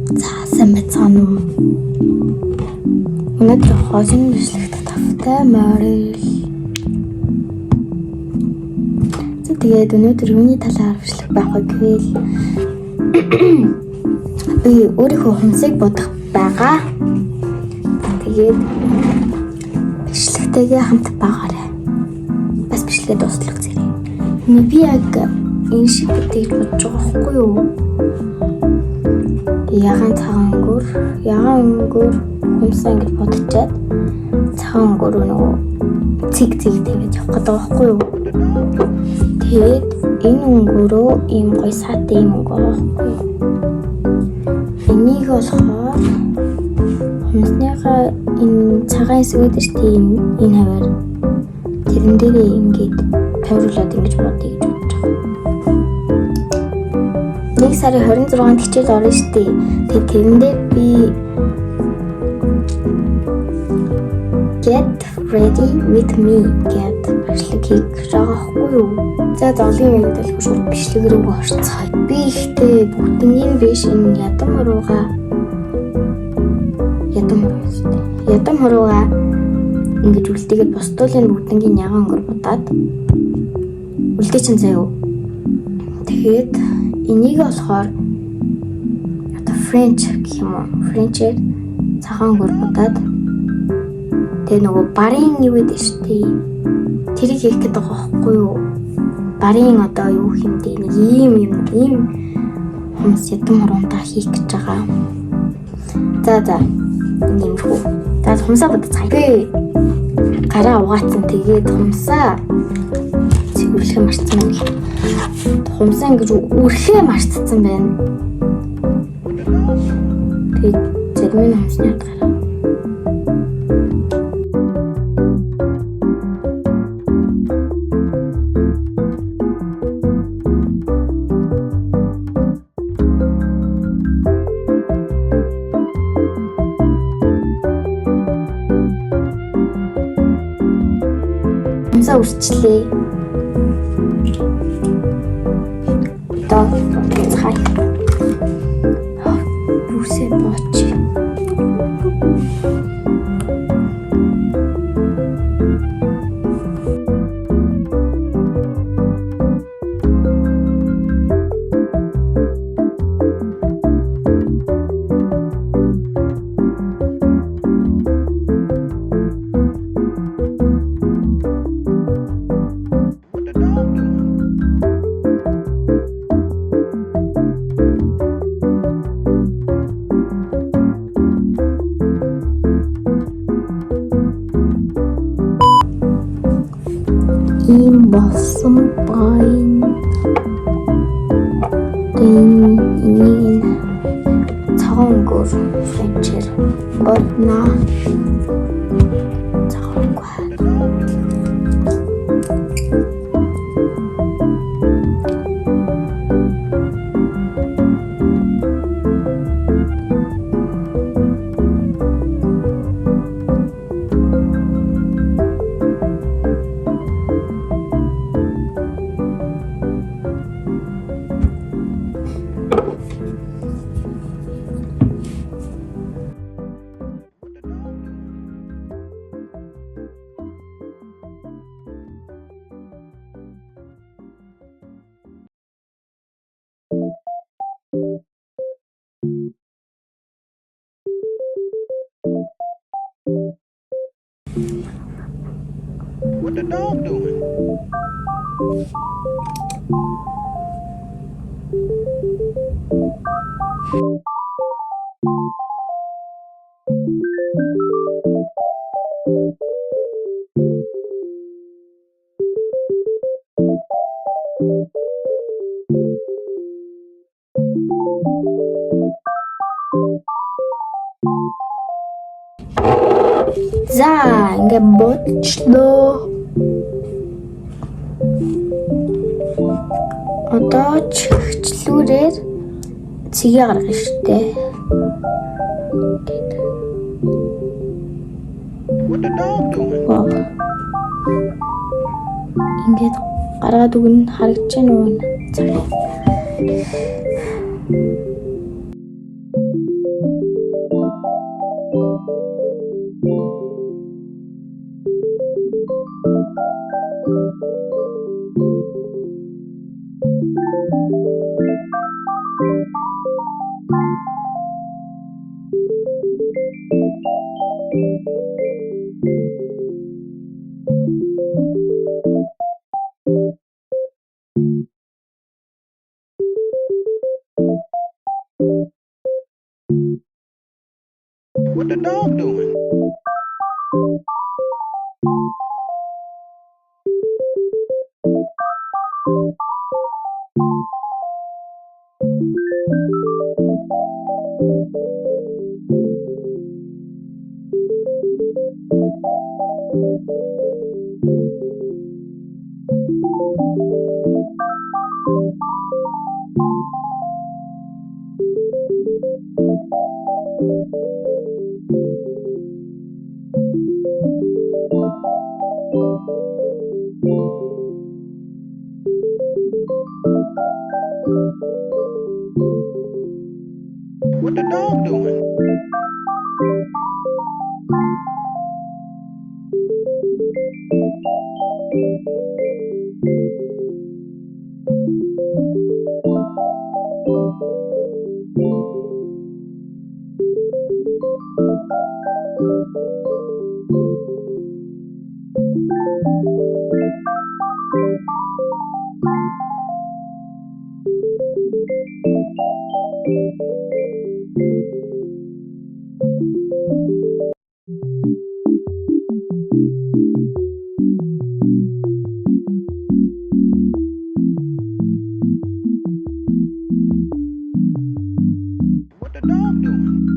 Сайн байцгаана уу? Өнөөдөр хожим бичлэгт тавтай морил. Тэгээд өнөөдөр юуны талаар бичлэг байх вэ гэвэл би өөрийнхөө хүнсийг бодох байгаа. Тэгээд бичлэгтэйгээ хамт байгаарай. Бас бичлэгээ дуустал үзээрэй. Би яг энэ шиг бүтээж бодож байгаа байхгүй юу? Ягаан өнгөр хүмсаа ингэж бодчихад цагаан өнгөр нөгөө цэг тавиад явах гэдэг байхгүй юу? Тэгээд энэ өнгөрөө ийм гоё саатай юм өнгө байхгүй юу? Энийг болохоор хүмсныхаа энэ цагаан хэсгүүд штий энэ хавар тэрэн дээрээ ингэж тавиулаад ингэж бодъё гэж бодож байгаа. 1 сарын 26-нд хичээл орно штий. Тэгээд тэрэн дээр би Get ready with me гэдэг бичлэг хийх байгаа байхгүй юу? За зоолын мэдээлэл шууд бичлэг рүү орцгоё. Би ихтэй бүгднийг биш энэ ядам хуруугаа ингэж үлдээгээд босдуулын бүгднийг ягаан өнгөр будаад үлдээ чин заяа. Тэгээд энийг болохоор одоо French гэх юм уу? French-ээр цагаан өнгөр будаад тэгээ нөгөө барын юу гэдэг штий. Тэрийг хийх гэдэг байгаа байхгүй юу? Барын одоо юу хэмдэ нэг ийм хүмүүс ядам хуруунтаа хийх гэж байгаа. За иймэрхүү. За хумсаа бодцгаая. Би гараа угаацсан тэгээд хумсаа цэвэрлэхээ марцсан байна. Хумсаа ингэж үрхээ марцсан байна. Тэгээд зарим нь хумсны хатгараа. Хумсаа үрчлээ. Одоо цай. Бүрсээ бооч. Ийм болсон байна. Энийг цагаан өнгөр French-ээр бодно. Цагаан өнгөр. What the dog doing? За ингээ бодчлоо. Одоо чихчлүүрээр цэгээ гаргана штэ. What the dog doing? Ингээд гараад өгнө харагдаж байна уу? What the dog doing? What the dog doing? What the dog doing?